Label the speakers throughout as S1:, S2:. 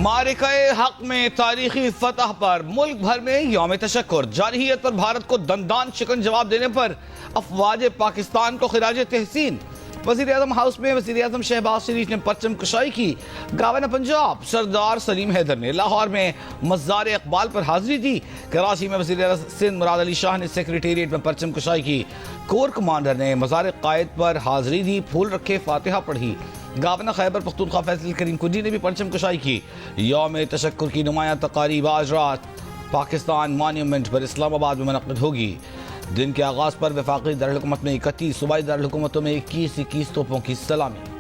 S1: मारिकाए हक में तारीखी फतह पर मुल्क भर में यौम तशक्कुर। जारहियत पर भारत को दंदान शिकन जवाब देने पर अफवाज पाकिस्तान को खिराज तहसीन। वज़ीर-ए-आज़म हाउस में वज़ीर-ए-आज़म शहबाज शरीफ ने परचम कुशाई की। गवर्नर पंजाब सरदार सलीम हैदर ने लाहौर में मज़ार इकबाल पर हाजिरी दी। कराची में वज़ीर सिंध मुराद अली शाह ने सेक्रेटेरिएट में परचम कुशाई की। कोर कमांडर ने मज़ार कायद पर हाजिरी दी, फूल रखे, फातिहा पढ़ी। गवर्नर खैबर पख्तूनख्वा फैसल करीम कुंजी ने भी परचम कुशाई की। यौम तशक्कुर की नुमाया तकारीब आज रात पाकिस्तान मॉन्यूमेंट पर इस्लामाबाद में मुनक़्क़िद होगी। दिन के आगाज़ पर वफाकी दारुल-हुकूमत में 31, सूबाई दारुल-हुकूमतों में 21 तोपों की सलामी।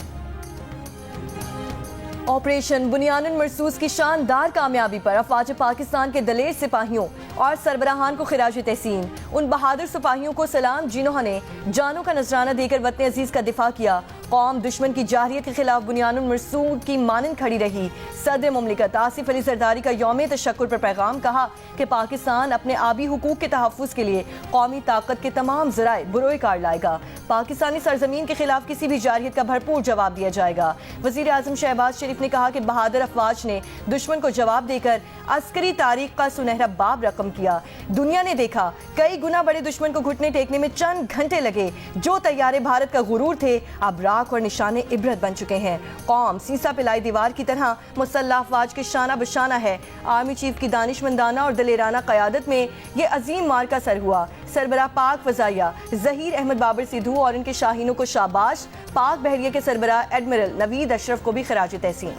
S2: ऑपरेशन बुनियानुल मरसूस की शानदार कामयाबी पर अफवाज पाकिस्तान के दलेर सिपाहियों और सरबराहान को खिराज तहसीन। उन बहादुर सिपाहियों को सलाम जिन्होंने जानों का नजराना देकर वतन अजीज का दिफा किया। कौम दुश्मन की जारहियत के खिलाफ बुनियानुल मरसूस की मानन खड़ी रही। सदर मुमलिकत आसिफ अली जरदारी का यौम तशक्कुर पर पैगाम, कहा कि पाकिस्तान अपने आबी हुकूक के तहफ़्फ़ुज़ के लिए कौमी ताकत के तमाम ज़राए बुरोए कार लाएगा। पाकिस्तानी सरजमीन के खिलाफ किसी भी जारहियत का भरपूर जवाब दिया जाएगा। वज़ीर-ए-आज़म शहबाज शरीफ ने कहा कि बहादुर अफवाज ने दुश्मन को जवाब देकर अस्करी तारीख का सुनहरा बाब रकम किया। दुनिया ने देखा कई गुना बड़े दुश्मन को घुटने टेकने में चंद घंटे लगे। जो तैयारे भारत का गुरूर थे अब राख और निशाने इबरत बन चुके हैं। कौम सीसा पिलाई दीवार की तरह मुसल्लह अफवाज के शाना बशाना है। आर्मी चीफ की दानिशमंदाना और दलेराना क़यादत में ये अजीम मार्का सर हुआ। सरबराह पाक फ़ज़ाइया ज़हीर अहमद बाबर सिद्धू और इनके शाहीनों को शाबाश। पाक बहरिया के सरबराह एडमिरल नवीद अशरफ को भी खिराज तहसीन।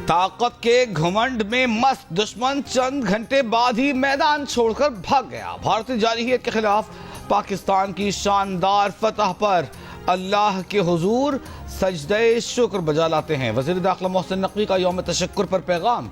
S1: ताकत के घमंड में मस्त दुश्मन चंद घंटे बाद ही मैदान छोड़कर भाग गया। भारतीय जारहियत के खिलाफ पाकिस्तान की शानदार फतह पर अल्लाह के हुजूर सजदे शुक्र बजा लाते हैं। वज़ीर दाखिला मोहसिन नकवी का यौम तशक्कुर पर पैगाम,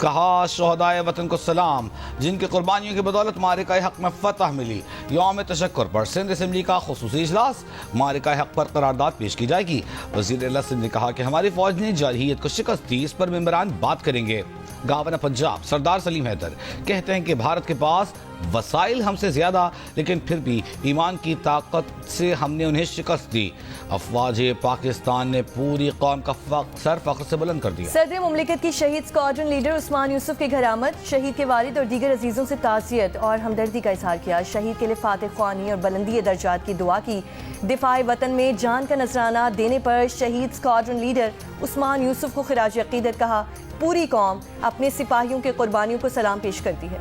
S1: कहा शोहदाए वतन को सलाम जिनकी कुर्बानियों की बदौलत मारिकाए हक में फतह मिली। यौम तशक्कुर पर सिंध असेंबली का खुसूसी इजलास, मारिकाए हक पर करारदाद पेश की जाएगी। वज़ीर सिंध ने कहा कि हमारी फौज ने जारहियत को शिकस्त दी, इस पर मेंबरान बात करेंगे। गवर्नर पंजाब सरदार सलीम हैदर कहते हैं कि भारत के पास वसाइल हमसे ज्यादा, लेकिन फिर भी ईमान की ताकत से हमने उन्हें शिकस्त दी। अफवाज पाकिस्तान ने पूरी कौम का सर फख्र से बुलंद कर दिया।
S2: सदर मुमलिकत की शहीद स्क्वाड्रन लीडर उस्मान यूसुफ के घर आमद, शहीद के वालिद और दीगर अजीजों से ताज़ियत और हमदर्दी का इजहार किया। शहीद के लिए फातिह ख्वानी और बुलंदी दर्जात की दुआ की। दिफाए वतन में जान का नजराना देने पर शहीद स्क्वाड्रन लीडर उस्मान यूसुफ को खिराज अकीदत, कहा पूरी कौम अपने सिपाहियों के कुर्बानियों को सलाम पेश करती है।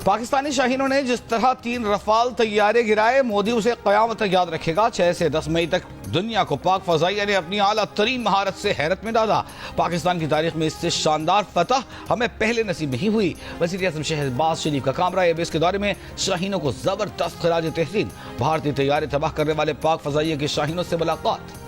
S1: पाकिस्तानी शाहीनों ने जिस तरह 3 रफाल तैयारे गिराए, मोदी उसे क़यामत तक याद रखेगा। 6 से 10 मई तक दुनिया को पाक फ़ज़ाइया ने अपनी आला तरीन महारत से हैरत में डाला। पाकिस्तान की तारीख में इससे शानदार फतह हमें पहले नसीब नहीं हुई। वज़ीर-ए-आज़म शहबाज शरीफ का कामरा एयरबेस के दौरे में शाहीनों को ज़बरदस्त खिराज तहसीन। भारतीय तैयारे तबाह करने वाले पाक फ़ज़ाइया के शाहीनों से मुलाकात।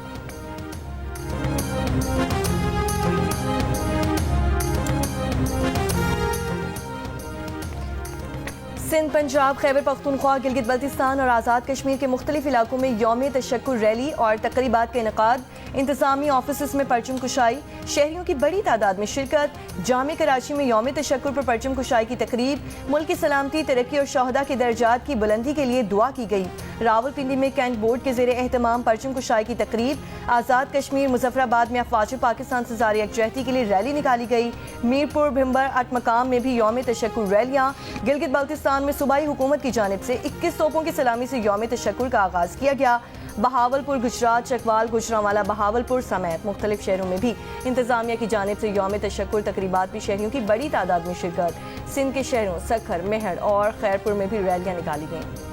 S2: सिंध, पंजाब, खैबर पख्तूनख्वा, गिलगित बल्तिस्तान और आज़ाद कश्मीर के मुख्तलिफ इलाकों में यौम तशक्कुर रैली और तकरीबात का इनेकाद। इंतज़ामी ऑफिस में परचम कुशाई, शहरियों की बड़ी तादाद में शिरकत। जामे कराची में यौम तशक्कुर पर परचम कुशाई की तकरीब। मुल्क की सलामती, तरक्की और शोहदा के दर्जात की बुलंदी के लिए दुआ की गई। रावलपिंडी में कैंट बोर्ड के ज़ेरे एहतमाम परचम कुशाई की तकरीब। आज़ाद कश्मीर मुजफ्फराबाद में अफवाज पाकिस्तान से ज़ारी यकजहती के लिए रैली निकाली गई। मीरपुर, भिम्बर, अटमकाम में भी यौम तशक्कुर रैलियाँ। गिलगित बल्तिस्तान में सूबाई हुकूमत की जानिब से 21 तोपों की सलामी से यौम तशक्कुर का आगाज़ किया गया। बहावलपुर, गुजरात, चकवाल, गुजरांवाला, बहावलपुर समेत मुख्तलिफ शहरों में भी इंतजामिया की जानिब से यौम तशक्कुर तकरीबात में शहरियों की बड़ी तादाद में शिरकत। सिंध के शहरों सखर, मेहर और खैरपुर में भी रैलियाँ निकाली गईं।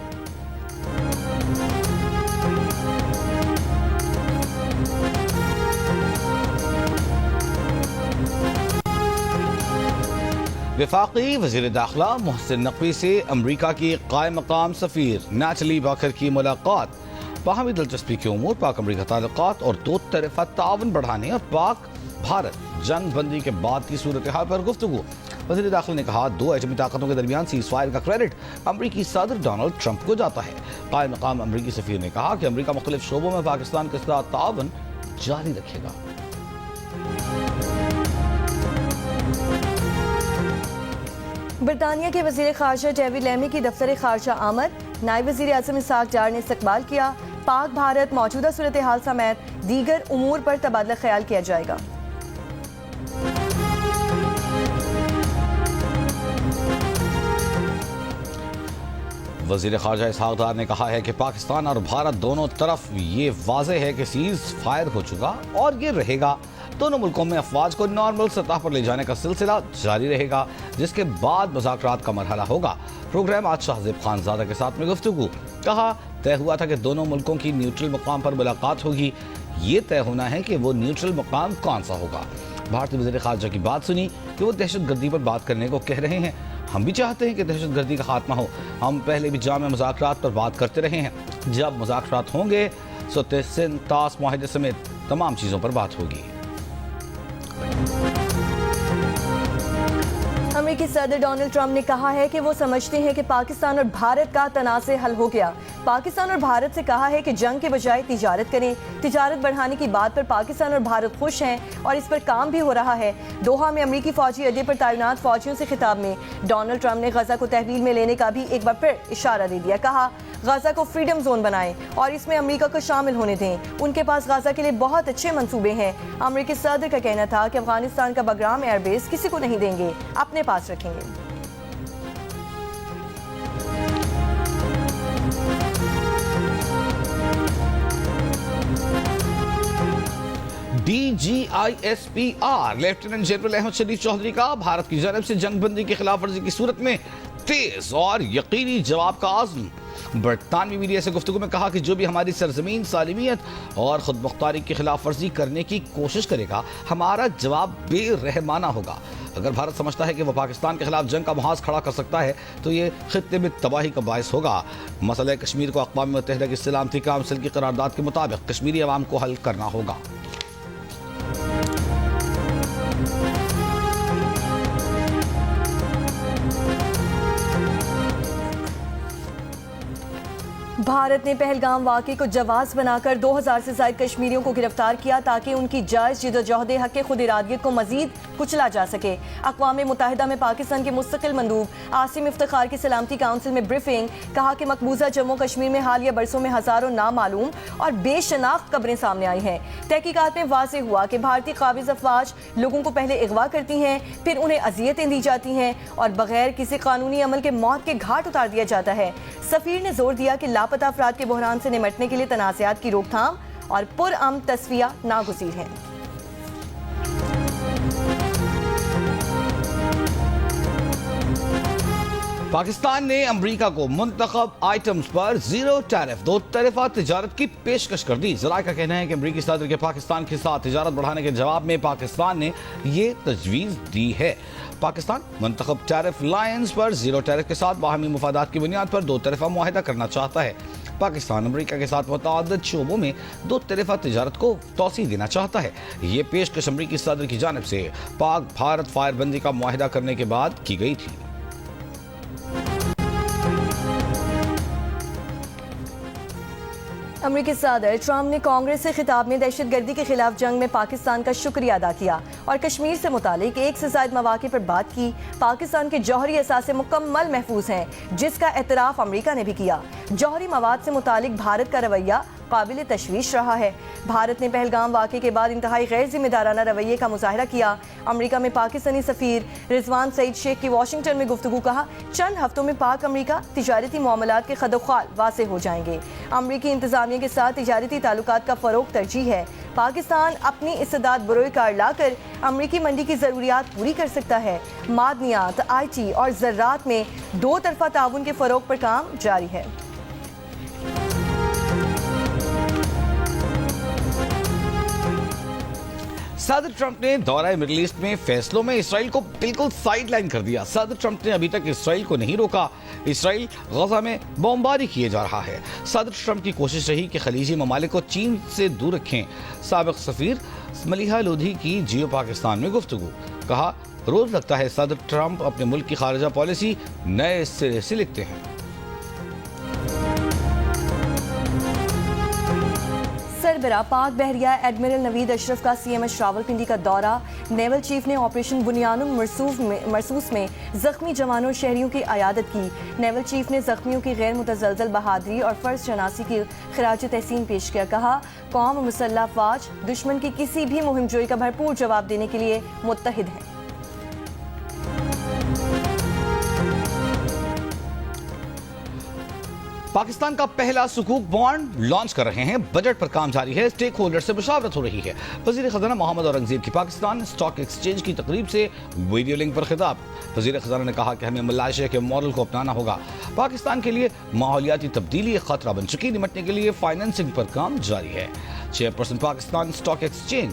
S1: वफाकी वज़ीर दाखिला मोहसिन नकवी से अमरीका की कायम मकाम सफ़ीर नैटली बाकर की मुलाकात। बाहमी दिलचस्पी के उमूर, पाक अमरीका ताल्लुकात और दो तरफ़ा तावन बढ़ाने और पाक भारत जंग बंदी के बाद की सूरत हाल पर गुफ्तगू। वज़ीर दाखिला ने कहा 2 एटमी ताकतों के दरमियान सीज़ फायर का क्रेडिट अमरीकी सदर डोनाल्ड ट्रंप को जाता है। कायम मकाम अमरीकी सफ़ीर ने कहा कि अमरीका मुख्तलिफ शोबों में पाकिस्तान के साथ तावन जारी रखेगा।
S2: برطانیہ کے وزیر خارجہ ڈیوڈ لیمی کی دفتر خارجہ آمد، نائب وزیر اعظم اسحاق ڈار نے استقبال کیا۔ پاک بھارت موجودہ صورتحال سمیت دیگر امور پر تبادلہ خیال کیا جائے گا۔
S1: وزیر خارجہ اسحاق ڈار نے کہا ہے کہ پاکستان اور بھارت دونوں طرف یہ واضح ہے کہ سیز فائر ہو چکا اور یہ رہے گا۔ دونوں ملکوں میں افواج کو نارمل سطح پر لے جانے کا سلسلہ جاری رہے گا، جس کے بعد مذاکرات کا مرحلہ ہوگا۔ پروگرام آج شاہزیب خانزادہ کے ساتھ میں گفتگو۔ کہا طے ہوا تھا کہ دونوں ملکوں کی نیوٹرل مقام پر ملاقات ہوگی، یہ طے ہونا ہے کہ وہ نیوٹرل مقام کون سا ہوگا۔ بھارتی وزیر خارجہ کی بات سنی کہ وہ دہشت گردی پر بات کرنے کو کہہ رہے ہیں۔ ہم بھی چاہتے ہیں کہ دہشت گردی کا خاتمہ ہو، ہم پہلے بھی جامع مذاکرات پر بات کرتے رہے ہیں، جب مذاکرات ہوں گے تو طاس معاہدے سمیت تمام چیزوں پر بات ہوگی۔
S2: امریکی صدر ڈونلڈ ٹرمپ نے کہا ہے کہ وہ سمجھتے ہیں کہ پاکستان اور بھارت کا تنازع حل ہو گیا۔ پاکستان اور بھارت سے کہا ہے کہ جنگ کے بجائے تجارت کریں۔ تجارت بڑھانے کی بات پر پاکستان اور بھارت خوش ہیں اور اس پر کام بھی ہو رہا ہے۔ دوحہ میں امریکی فوجی اڈے پر تعینات فوجیوں سے خطاب میں ڈونلڈ ٹرمپ نے غزہ کو تحویل میں لینے کا بھی ایک بار پھر اشارہ دے دیا۔ کہا غزہ کو فریڈم زون بنائیں اور اس میں امریکہ کو شامل ہونے دیں، ان کے پاس غزہ کے لیے بہت اچھے منصوبے ہیں۔ امریکی صدر کا کہنا تھا کہ افغانستان کا بگرام ایئر بیس کسی کو نہیں دیں گے، اپنے پاس رکھیں گے۔
S1: DGISPR لیفٹیننٹ جنرل احمد شریف چودھری کا بھارت کی جانب سے جنگ بندی کی خلاف ورزی کی صورت میں تیز اور یقینی جواب کا عزم۔ برطانوی میڈیا سے گفتگو میں کہا کہ جو بھی ہماری سرزمین سالمیت اور خود مختاری کی خلاف ورزی کرنے کی کوشش کرے گا، ہمارا جواب بے رحمانہ ہوگا۔ اگر بھارت سمجھتا ہے کہ وہ پاکستان کے خلاف جنگ کا محاذ کھڑا کر سکتا ہے تو یہ خطے میں تباہی کا باعث ہوگا۔ مسئلہ کشمیر کو اقوام متحدہ کی سلامتی کونسل کی قرارداد کے مطابق کشمیری عوام کو حل کرنا ہوگا۔
S2: بھارت نے پہلگام واقعے کو جواز بنا کر 2000 سے زائد کشمیریوں کو گرفتار کیا تاکہ ان کی جائز جدوجہد حق خود ارادیت کو مزید کچلا جا سکے۔ اقوام متحدہ میں پاکستان کے مستقل مندوب عاصم افتخار کی سلامتی کونسل میں بریفنگ۔ کہا کہ مقبوضہ جموں کشمیر میں حالیہ برسوں میں ہزاروں نامعلوم اور بے شناخت قبریں سامنے آئی ہیں۔ تحقیقات میں واضح ہوا کہ بھارتی قابض افواج لوگوں کو پہلے اغوا کرتی ہیں، پھر انہیں اذیتیں دی جاتی ہیں اور بغیر کسی قانونی عمل کے موت کے گھاٹ اتار دیا جاتا ہے۔ سفیر نے زور دیا کہ لاپتہ افراد کے بحران سے نمٹنے کے لیے تنازعات کی روک تھام اور پرامن تصفیہ ناگزیر ہے۔
S1: پاکستان نے امریکہ کو منتخب آئٹمز پر زیرو ٹیرف دو طرفہ تجارت کی پیشکش کر دی۔ ذرائع کا کہنا ہے کہ امریکی صدر کے پاکستان کے ساتھ تجارت بڑھانے کے جواب میں پاکستان نے یہ تجویز دی ہے۔ پاکستان منتخب ٹیرف لائنز پر زیرو ٹیرف کے ساتھ باہمی مفادات کی بنیاد پر دو طرفہ معاہدہ کرنا چاہتا ہے۔ پاکستان امریکہ کے ساتھ متعدد شعبوں میں دو طرفہ تجارت کو توسیع دینا چاہتا ہے۔ یہ پیشکش امریکی صدر کی جانب سے پاک بھارت فائر بندی کا معاہدہ کرنے کے بعد کی گئی تھی۔
S2: امریکی صدر ٹرمپ نے کانگریس سے خطاب میں دہشت گردی کے خلاف جنگ میں پاکستان کا شکریہ ادا کیا اور کشمیر سے متعلق ایک سے زائد مواقع پر بات کی۔ پاکستان کے جوہری اثاثے مکمل محفوظ ہیں، جس کا اعتراف امریکہ نے بھی کیا۔ جوہری مواد سے متعلق بھارت کا رویہ قابل تشویش رہا ہے۔ بھارت نے پہلگام واقعے کے بعد انتہائی غیر ذمہ دارانہ رویے کا مظاہرہ کیا۔ امریکہ میں پاکستانی سفیر رضوان سعید شیخ کی واشنگٹن میں گفتگو۔ کہا چند ہفتوں میں پاک امریکہ تجارتی معاملات کے خد و خال واضح ہو جائیں گے۔ امریکی انتظامیہ کے ساتھ تجارتی تعلقات کا فروغ ترجیح ہے۔ پاکستان اپنی استعداد بروئے کار لا کر امریکی منڈی کی ضروریات پوری کر سکتا ہے۔ معدنیات، آئی ٹی اور زراعت میں دو طرفہ تعاون کے فروغ پر کام جاری ہے۔
S1: صدر ٹرمپ نے دورہ مڈل ایسٹ میں فیصلوں میں اسرائیل کو بالکل سائیڈ لائن کر دیا۔ صدر ٹرمپ نے ابھی تک اسرائیل کو نہیں روکا۔ اسرائیل غزہ میں بمباری کیے جا رہا ہے۔ صدر ٹرمپ کی کوشش رہی کہ خلیجی ممالک کو چین سے دور رکھیں۔ سابق سفیر ملیحہ لودھی کی جیو پاکستان میں گفتگو۔ کہا روز لگتا ہے صدر ٹرمپ اپنے ملک کی خارجہ پالیسی نئے سرے سے لکھتے ہیں۔
S2: सरबराह पाक बहरिया एडमिरल नवीद अशरफ का CMS रावलपिंडी का दौरा। नेवल चीफ ने ऑपरेशन बुनियानुल मरसूस में जख्मी जवानों और शहरियों की अयादत की। नेवल चीफ ने जख्मियों की गैर मुतज़लज़ल बहादुरी और फ़र्ज शनासी की खिराज तहसीन पेश किया। कहा कौम मुसल्लह अफ़वाज दुश्मन की किसी भी मुहिम जोई का भरपूर जवाब देने के लिए मुत्तहिद है।
S1: पाकिस्तान का पहला सुकूक बॉन्ड लॉन्च कर रहे हैं। बजट पर काम जारी है, स्टेक होल्डर से मुशावरत हो रही है। वजीर खजाना मोहम्मद औरंगजेब की पाकिस्तान स्टॉक एक्सचेंज की तकरीब से वीडियो लिंक पर खिताब। वजीर खजाना ने कहा कि हमें मलेशिया के मॉडल को अपनाना होगा। पाकिस्तान के लिए माहौलियाती तब्दीली एक खतरा बन चुकी, निपटने के लिए फाइनेंसिंग पर काम जारी है। Chairperson Pakistan stock exchange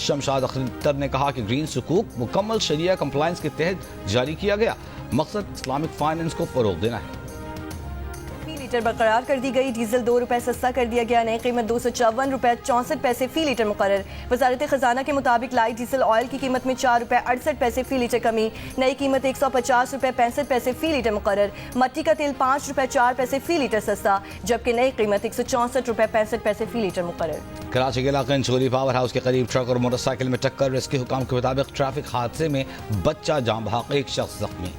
S1: Shamshad Akhtar ने कहा कि ग्रीन सुकूक मुकम्मल शरिया कंप्लायंस के तहत जारी किया गया। मकसद इस्लामिक फाइनेंस को फरोग देना है।
S2: लीटर बरकरार कर दी गई। डीजल 2 रुपए सस्ता कर दिया गया। नई कीमत 254 रुपए 64 पैसे फी लीटर मुकर्रर। वजारत खजाना के मुताबिक लाइट डीजल ऑयल की कीमत में 4 रुपए 68 पैसे फी लीटर कमी। नई कीमत 150 रुपए 65 पैसे फी लीटर मुकर्रर। मट्टी का तेल 5 रुपए 4 पैसे फी लीटर सस्ता, जबकि नई कीमत 164 रुपए 65 पैसे फी लीटर मुकर्रर।
S1: कराची के इलाके इंचोली पावर हाउस के करीब ट्रक और मोटरसाइकिल में टक्कर। रेस्क्यू हुकाम के मुताबिक ट्रैफिक हादसे में बच्चा जान बहक, एक शख्स जख्मी।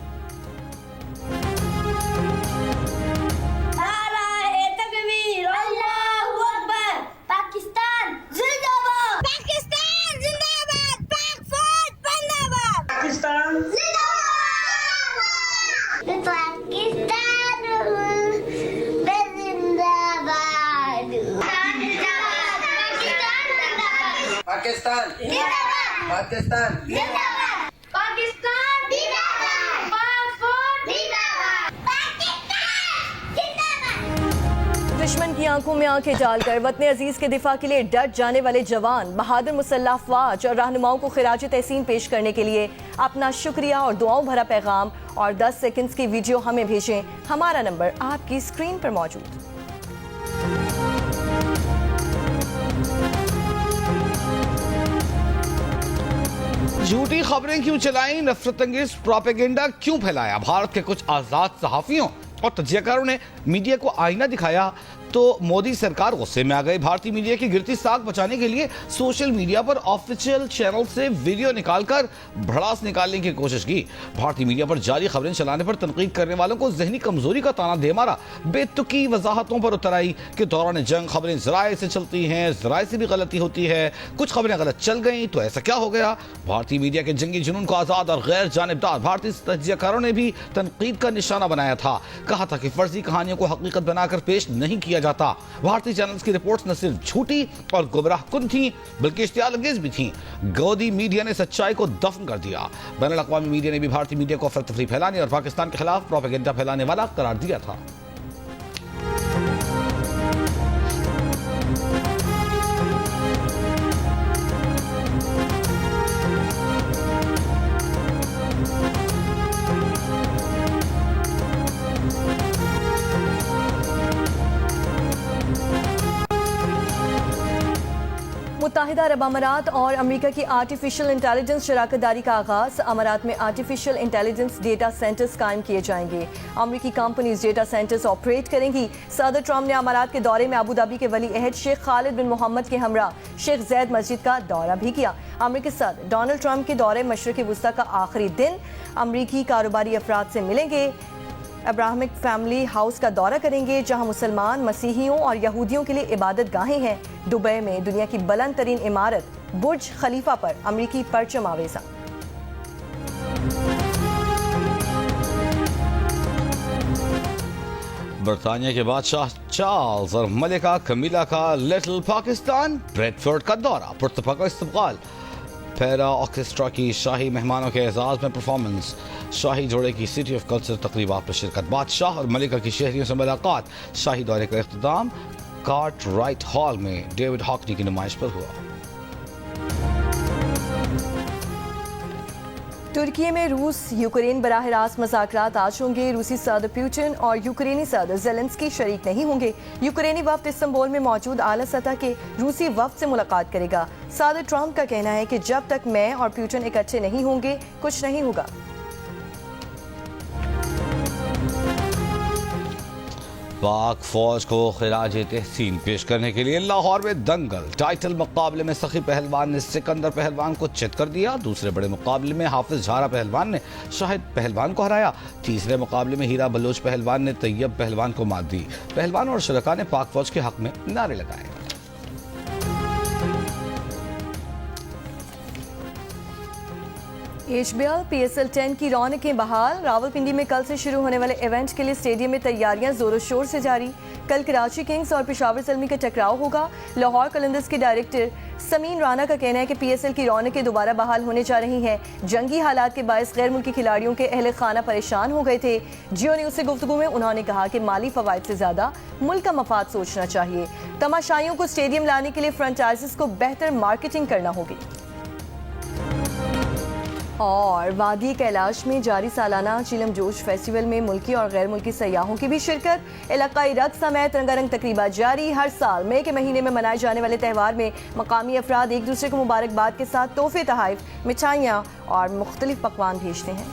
S3: पाकिस्तान जिंदाबाद, पाकिस्तान जिंदाबाद, पाकिस्तान जिंदाबाद, पासपोर्ट जिंदाबाद, पाकिस्तान जिंदाबाद।
S2: दुश्मन की आंखों में आंखें डालकर वतन अजीज के दिफा के लिए डट जाने वाले जवान, बहादुर मुसल्लह अफवाज और रहनुमाओं को खिराज तहसीन पेश करने के लिए अपना शुक्रिया और दुआओं भरा पैगाम और 10 सेकंड्स की वीडियो हमें भेजें। हमारा नंबर आपकी स्क्रीन पर मौजूद।
S1: झूठी खबरें क्यों चलाई, नफरत अंगेज प्रोपेगेंडा क्यों फैलाया? भारत के कुछ आजाद सहाफियों और तज्जियाकारों ने मीडिया को आईना दिखाया तो मोदी सरकार गुस्से में आ गई। भारतीय मीडिया की गिरती साख बचाने के लिए सोशल मीडिया पर ऑफिशियल चैनल से वीडियो निकालकर भड़ास निकालने की कोशिश की। भारतीय मीडिया पर जारी खबरें चलाने पर तनकीद करने वालों को जहनी कमजोरी का ताना दे मारा। बेतुकी वजाहतों पर उतर आई कि दौरान जंग खबरें जराए से चलती हैं, जराए से भी गलती होती है। कुछ खबरें गलत चल गई तो ऐसा क्या हो गया? भारतीय मीडिया के जंगी जुनून को आजाद और गैर जानिबदार भारतीय तज्जियाकारों ने भी तनकीद का निशाना बनाया था। कहा था कि फर्जी कहानियों को हकीकत बनाकर पेश नहीं किया जाता। भारतीय चैनल्स की रिपोर्ट्स न सिर्फ झूठी और गुमराहकुन थी बल्कि इश्तियाल अंगेज भी थी। गोदी मीडिया ने सच्चाई को दफन कर दिया। बैनुल अक़वामी मीडिया ने भी भारतीय मीडिया को अफरा-तफरी फैलाने और पाकिस्तान के खिलाफ प्रोपेगेंडा फैलाने वाला करार दिया था।
S2: मुत्तहिदा अरब अमारात और अमेरिका की आर्टिफिशियल इंटेलिजेंस शराकतदारी का आगाज। अमारात में आर्टिफिशियल इंटेलिजेंस डेटा सेंटर्स कायम किए जाएंगे। अमेरिकी कंपनीज डेटा सेंटर्स ऑपरेट करेंगी। सदर ट्रम्प ने अमारात के दौरे में अबू धाबी के वली अहद शेख खालिद बिन मोहम्मद के हमरा शेख जैद मस्जिद का दौरा भी किया। अमेरिकी सदर डोनाल्ड ट्रम्प के दौरे मशरिक़ वुस्ता का आखिरी दिन। अमेरिकी कारोबारी अफराद से मिलेंगे। अब्राहमिक फैमिली हाउस का दौरा करेंगे जहां मुसलमान, मसीहियों और यहूदियों के लिए इबादत गाहें हैं। दुबई में दुनिया की बुलंद तरीन इमारत बुर्ज खलीफा पर अमरीकी परचम आवेजा।
S1: बरतानिया के बादशाह चार्ल्स और मलिका कमीला का लिटिल पाकिस्तान ब्रेडफोर्ड का दौरा, पुरतफाक इस्तक़बाल। पैरा ऑर्केस्ट्रा की शाही मेहमानों के एजाज में परफॉर्मेंस। शाही जोड़े की सिटी ऑफ कल्चर तकरीबात में शिरकत। बादशाह और मलिका की शहरियों से मुलाकात। शाही दौरे का इख्तिताम कार्ट राइट हॉल में डेविड हॉकनी की नुमाइश पर हुआ।
S2: तुर्की में रूस यूक्रेन बराह रास्त मुज़ाकरात आज होंगे। रूसी सदर पुतिन और यूक्रेनी सदर ज़ेलेंस्की शरीक नहीं होंगे। यूक्रेनी वफ्द इस्तांबुल में मौजूद आला सतह के रूसी वफ्द से मुलाकात करेगा। सदर ट्रंप का कहना है कि जब तक मैं और पुतिन इकट्ठे नहीं होंगे कुछ नहीं होगा।
S1: پاک فوج کو خراج تحسین پیش کرنے کے لیے لاہور میں دنگل۔ ٹائٹل مقابلے میں سخی پہلوان نے سکندر پہلوان کو چت کر دیا۔ دوسرے بڑے مقابلے میں حافظ جھارا پہلوان نے شاہد پہلوان کو ہرایا۔ تیسرے مقابلے میں ہیرا بلوچ پہلوان نے طیب پہلوان کو مات دی۔ پہلوان اور شرکاء نے پاک فوج کے حق میں نعرے لگائے۔
S2: H B L P S L 10 کی رونقیں بحال۔ راولپنڈی میں کل سے شروع ہونے والے ایونٹ کے لیے اسٹیڈیم میں تیاریاں زور و شور سے جاری۔ کل کراچی کنگز اور پشاور زلمی کا ٹکراؤ ہوگا۔ لاہور قلندرز کے ڈائریکٹر سمین رانا کا کہنا ہے کہ پی ایس ایل کی رونقیں دوبارہ بحال ہونے جا رہی ہیں۔ جنگی حالات کے باعث غیر ملکی کھلاڑیوں کے اہل خانہ پریشان ہو گئے تھے۔ جیو نیوز سے گفتگو میں انہوں نے کہا کہ مالی فوائد سے زیادہ ملک کا مفاد سوچنا چاہیے۔ تماشائیوں کو اسٹیڈیم لانے کے لیے فرنچائزز کو بہتر مارکیٹنگ کرنا ہوگی۔ اور وادی کیلاش میں جاری سالانہ چیلم جوش فیسٹیول میں ملکی اور غیر ملکی سیاحوں کی بھی شرکت۔ علاقائی رقص سمیت رنگا رنگ تقریبات جاری۔ ہر سال مئی کے مہینے میں منائے جانے والے تہوار میں مقامی افراد ایک دوسرے کو مبارکباد کے ساتھ تحفے، تحائف، مٹھائیاں اور مختلف پکوان بھیجتے ہیں۔